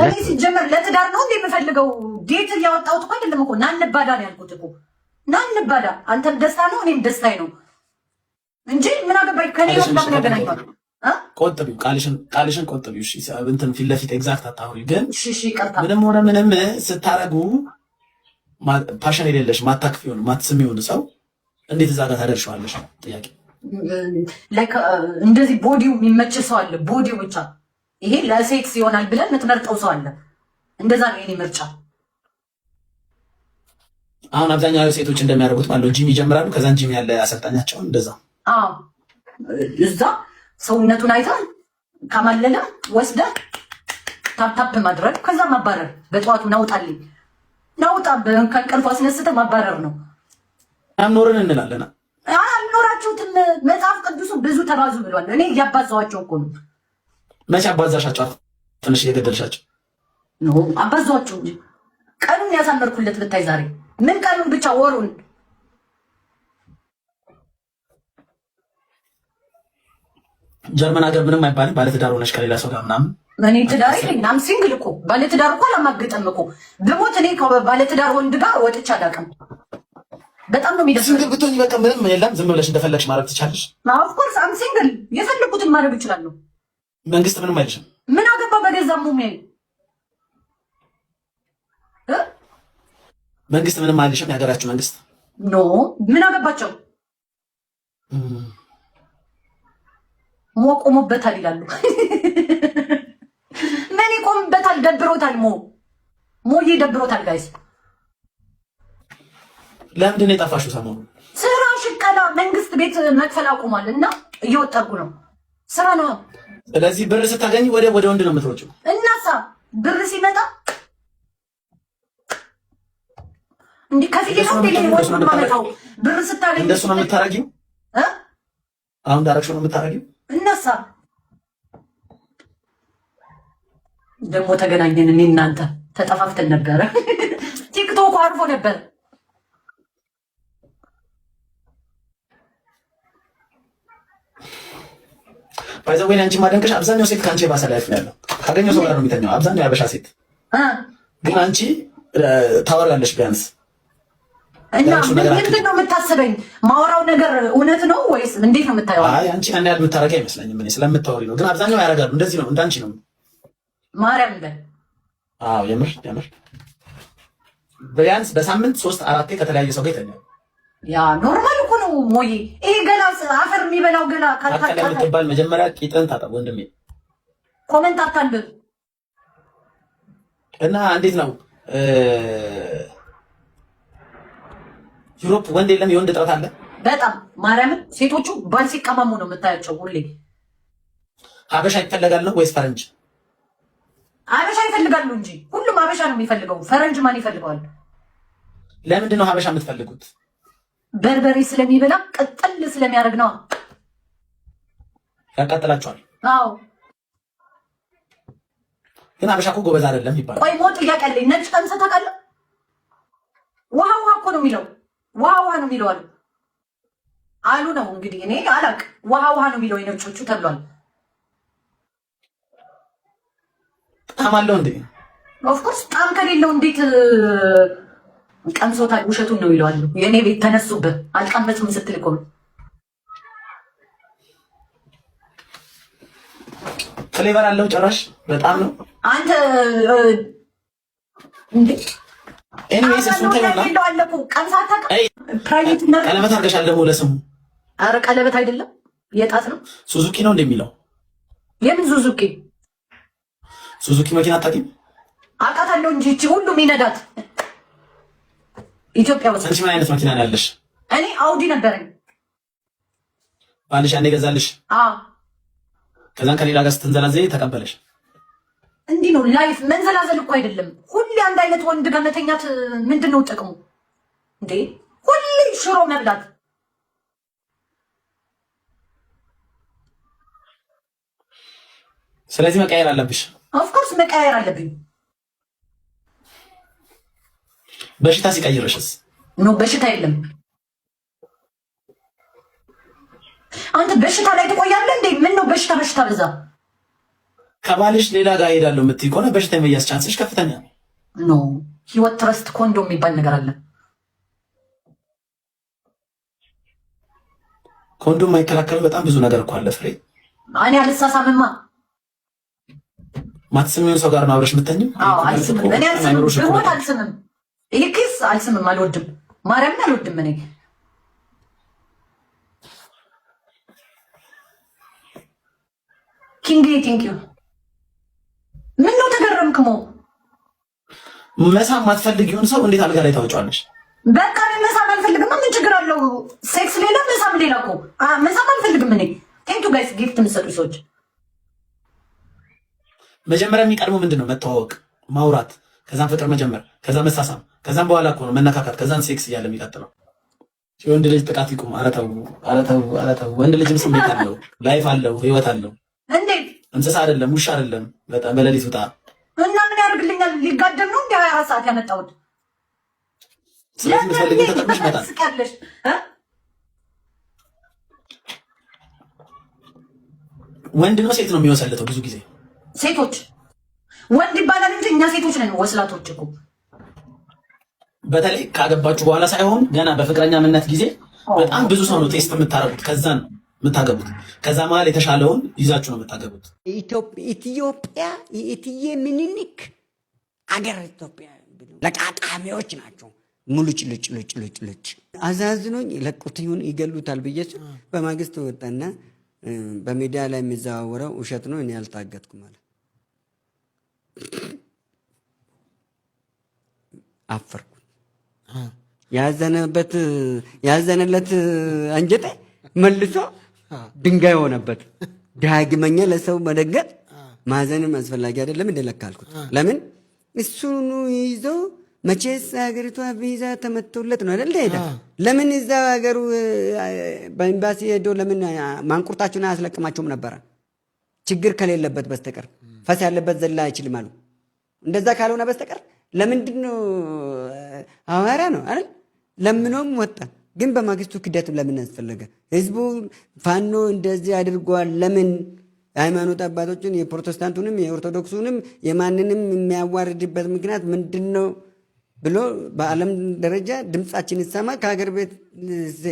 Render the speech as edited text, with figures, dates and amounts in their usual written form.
እኔ ሲጀመር ለትዳር ነው እንዴ የምፈልገው? ዴት እያወጣሁት እኮ አይደለም እኮ ናንባዳ ነው ያልኩት እኮ ናንባዳ። አንተም ደስታ ነው እኔም ደስታዬ ነው እንጂ ምን አገባኝ ከኔ ወጣ ምን ያገናኛል? ቆጥቢው ቃልሽን ቆጥቢው። እሺ እንትን ፊት ለፊት ኤግዛክት አታውሪ። ግን እሺ ይቅርታ። ምንም ሆነ ምንም ስታረጉ ፓሽን የሌለሽ ማታክፊውን ማትስሚውን ሰው እንዴት እዛ ጋር ታደርሻለሽ? ጥያቄ ላይክ እንደዚህ ቦዲው የሚመች ሰው አለ። ቦዲው ብቻ ይሄ ለሴክስ ይሆናል ብለን የምትመርጠው ሰው አለ። እንደዛ ነው የኔ ምርጫ። አሁን አብዛኛው ሴቶች እንደሚያደርጉት ማለት ነው ጂም ይጀምራሉ። ከዛን ጂም ያለ አሰልጣኛቸው እንደዛ እዛ ሰውነቱን አይታ ካማለለ ወስደ ታፕታፕ ማድረግ ከዛ ማባረር። በጠዋቱ ናውጣልኝ ናውጣ ከእንቅልፉ አስነስተ ማባረር ነው። አምኖርን እንላለን። አልኖራችሁትም። መጽሐፍ ቅዱሱ ብዙ ተባዙ ብሏል። እኔ እያባዛዋቸው እኮ ነው። መቼ አባዛሻቸው? ትንሽ እየገደልሻቸው ነው። አባዛዋቸው እንጂ ቀኑን ያሳመርኩለት ብታይ ዛሬ ምን ቀኑን ብቻ ወሩን ጀርመን ሀገር ምንም አይባልም። ባለትዳር ሆነሽ ከሌላ ሰው ጋር ምናምን እኔ ትዳር የለኝም። ሲንግል እኮ ባለትዳር እኮ አላማገጠም እኮ ብሞት እኔ ባለትዳር ወንድ ጋር ወጥቼ አላውቅም። በጣም ነው የሚደስ ሲንግል ብትሆኝ በቃ ምንም የለም። ዝም ብለሽ እንደፈለግሽ ማድረግ ትቻለሽ። ኦፍ ኮርስ አም ሲንግል የፈለኩትን ማድረግ እችላለሁ። መንግስት ምንም አይልሽም። ምን አገባ በገዛ ሙሜ መንግስት ምንም አይልሽም። የሀገራችሁ መንግስት ኖ ምን አገባቸው? ሞ ቆሞበታል ይላሉ። ምን ይቆምበታል? ደብሮታል። ሞዬ ደብሮታል። ጋይስ ለምንድን ነው የጠፋሽው? ሰሞኑ ስራ ሽቀላ መንግስት ቤት መክፈል አቁሟል እና እየወጠርኩ ነው። ስራ ነው። ስለዚህ ብር ስታገኝ ወደ ወንድ ነው የምትሮጪው። እናሳ ብር ሲመጣ እንዴ ከፊት ነው ማለት ብር ስታገኝ እንደሱ ነው የምታረጊው? አሁን ዳይሬክሽን ነው የምታረጊው? እነሳ ደግሞ ተገናኘን። እኔ እናንተ ተጠፋፍተን ነበረ። ቲክቶክ አርፎ ነበር። ባይዘው ወይ አንቺ ማደንቀሽ አብዛኛው ሴት ከአንቺ የባሰ ላይፍ ነው ያለው። ካገኘው ሰው ጋር ነው የሚተኛው አብዛኛው ያበሻ ሴት። ግን አንቺ ታወራለሽ ቢያንስ እና ምንድን ነው የምታስበኝ? ማወራው ነገር እውነት ነው ወይስ እንዴት ነው የምታየው? አይ አንቺ አንድ ያህል የምታረጊ አይመስለኝም። እኔ ስለምታወሪ ነው። ግን አብዛኛው ያደርጋሉ። እንደዚህ ነው፣ እንዳንቺ ነው። ማርያም በል። አዎ የምር ቢያንስ በሳምንት 3-4 ከተለያየ ሰው ጋር ይተኛል። ያ ኖርማል እኮ ነው ሞዬ። ይሄ ገላ አፈር የሚበላው ገላ ካልታጠበ የምትባል መጀመሪያ ቂጥን ታጠብ ወንድሜ። ኮሜንት አታንብብ። እና እንዴት ነው ዩሮፕ ወንድ የለም? የወንድ እጥረት አለ በጣም ማርያምን። ሴቶቹ ባል ሲቀማሙ ነው የምታያቸው ሁሌ። ሀበሻ ይፈለጋል ነው ወይስ ፈረንጅ? ሀበሻ ይፈልጋሉ እንጂ ሁሉም ሀበሻ ነው የሚፈልገው። ፈረንጅ ማን ይፈልገዋል? ለምንድን ነው ሀበሻ የምትፈልጉት? በርበሬ ስለሚበላ ቅጥል ስለሚያደርግ ነው። ያቃጥላቸዋል። አዎ ግን ሀበሻ እኮ ጎበዝ አይደለም ይባላል። ቆይ ሞት ጥያቄ አለኝ። ነጭ ቀምሰህ ታውቃለህ? ውሃ እኮ ነው የሚለው። ውሃ ነው የሚለው አሉ ነው እንግዲህ። እኔ አላውቅም። ውሃ ነው የሚለው የነጮቹ ተብሏል። ጣዕም አለው እንዴ? ኦፍኮርስ ጣዕም ከሌለው እንዴት ቀምሶታል? ውሸቱን ነው ይለዋል። የእኔ ቤት ተነሱበት። አልቀመጽም ስትል እኮ ነው። ፍሌቨር አለው ጭራሽ በጣም ነው። አንተ እንዴ ኤኒዌይስ እሱን ተይውና ቀለበት አድርገሻል ደግሞ ለስሙ። ኧረ ቀለበት አይደለም የጣት ነው። ሱዙኪ ነው እንደሚለው። የምን ሱዙኪ? ሱዙኪ መኪና አታውቂም? አውቃታለሁ እንጂ እቺ ሁሉም ይነዳት ኢትዮጵያ ውስጥ። አንቺ ምን አይነት መኪና ነው ያለሽ? እኔ አውዲ ነበረኝ። ባልሽ ያኔ ገዛልሽ? አዎ። ከዛን ከሌላ ጋር ስትንዘላዘይ ተቀበለሽ? እንዲህ ነው ላይፍ። መንዘላዘል እኮ አይደለም። ሁሌ አንድ አይነት ወንድ ጋር መተኛት ምንድን ነው ጥቅሙ እንዴ? ሁሌ ሽሮ መብላት። ስለዚህ መቀየር አለብሽ። ኦፍኮርስ መቀየር አለብኝ። በሽታ ሲቀይርሽስ? ኖ በሽታ የለም። አንተ በሽታ ላይ ትቆያለህ እንዴ? ምን ነው በሽታ በዛ? ከባልሽ ሌላ ጋር ሄዳለሁ የምትይ ከሆነ በሽታ የመያዝ ቻንስሽ ከፍተኛ ነው። ኖ ህይወት ትረስት ኮንዶም የሚባል ነገር አለ። ኮንዶም የማይከላከል በጣም ብዙ ነገር እኮ አለ ፍሬ። እኔ አልሳሳምማ። ማትስሚውን ሰው ጋር ነው አብረሽ የምተኝም? አዎ አልስምም። እኔ አልስምም። ብሞት አልስምም። ይሄ ኪስ አልስምም። አልወድም። ማርያምን አልወድም እኔ። ኪንግ ቴንክ ዩ። ምን ነው ተገረምክሞ? መሳም ማትፈልጊውን ሰው እንዴት አልጋ ላይ ታወጫለሽ? በቃ እኔ መሳም አልፈልግም። ምን ችግር አለው? ሴክስ ሌላ መሳም ሌላ እኮ። መሳም አልፈልግም እኔ። ቴንክ ዩ ጋይስ። ጊፍት የምትሰጡ ሰዎች መጀመሪያ የሚቀድመው ምንድን ነው? መተዋወቅ፣ ማውራት፣ ከዛም ፍቅር መጀመር፣ ከዛ መሳሳም፣ ከዛም በኋላ እኮ ነው መነካካት፣ ከዛም ሴክስ እያለ የሚቀጥለው። ወንድ ልጅ ጥቃት ይቁም። ኧረ ተው፣ ኧረ ተው፣ ኧረ ተው። ወንድ ልጅም ስሜት አለው፣ ላይፍ አለው፣ ህይወት አለው። እንዴት እንስሳ አይደለም፣ ውሻ አይደለም። በጣም በሌሊት ውጣ እና ምን ያደርግልኛል? ሊጋደም ነው እንደ 24 ሰዓት ያመጣሁት። ስለዚህ የምትፈልጊው ተጠቅመሽ መጣል። ወንድ ነው ሴት ነው የሚወሰልተው? ብዙ ጊዜ ሴቶች። ወንድ ይባላል እንጂ እኛ ሴቶች ነን ወስላቶች እኮ። በተለይ ካገባችሁ በኋላ ሳይሆን ገና በፍቅረኛ ምነት ጊዜ በጣም ብዙ ሰው ነው ቴስት የምታረጉት። ከዛ ነው የምታገቡት። ከዛ መሀል የተሻለውን ይዛችሁ ነው የምታገቡት። ኢትዮጵያ የእትዬ ምኒልክ አገር ኢትዮጵያ ለቃቃሚዎች ናቸው። ሙሉጭ ልጭ ልጭ ልጭ ልጭ አዛዝኖኝ ለቁት ይሁን ይገሉታል ብዬ በማግስት ወጣና በሚዲያ ላይ የሚዘዋወረው ውሸት ነው፣ እኔ አልታገትኩም ማለት አፈርኩ። ያዘነለት አንጀቴ መልሶ ድንጋይ ሆነበት። ዳግመኛ ለሰው መደገጥ ማዘንም አስፈላጊ አይደለም እንደለካልኩት። ለምን እሱኑ ይዞ መቼስ ሀገሪቷ ቪዛ ተመቶለት ነው አይደል? ሄዳ ለምን እዛ ሀገሩ በኤምባሲ ሄዶ ለምን ማንቁርታችሁን አያስለቅማቸውም ነበረ? ችግር ከሌለበት በስተቀር ፈስ ያለበት ዘላ አይችልም አሉ። እንደዛ ካልሆነ በስተቀር ለምንድን ነው ሐዋርያ ነው አይደል? ለምኖም ወጣ። ግን በማግስቱ ክደት ለምን አስፈለገ? ህዝቡ ፋኖ እንደዚህ አድርጓል። ለምን የሃይማኖት አባቶችን የፕሮቴስታንቱንም የኦርቶዶክሱንም የማንንም የሚያዋርድበት ምክንያት ምንድን ነው ብሎ በዓለም ደረጃ ድምፃችን ይሰማ ከሀገር ቤት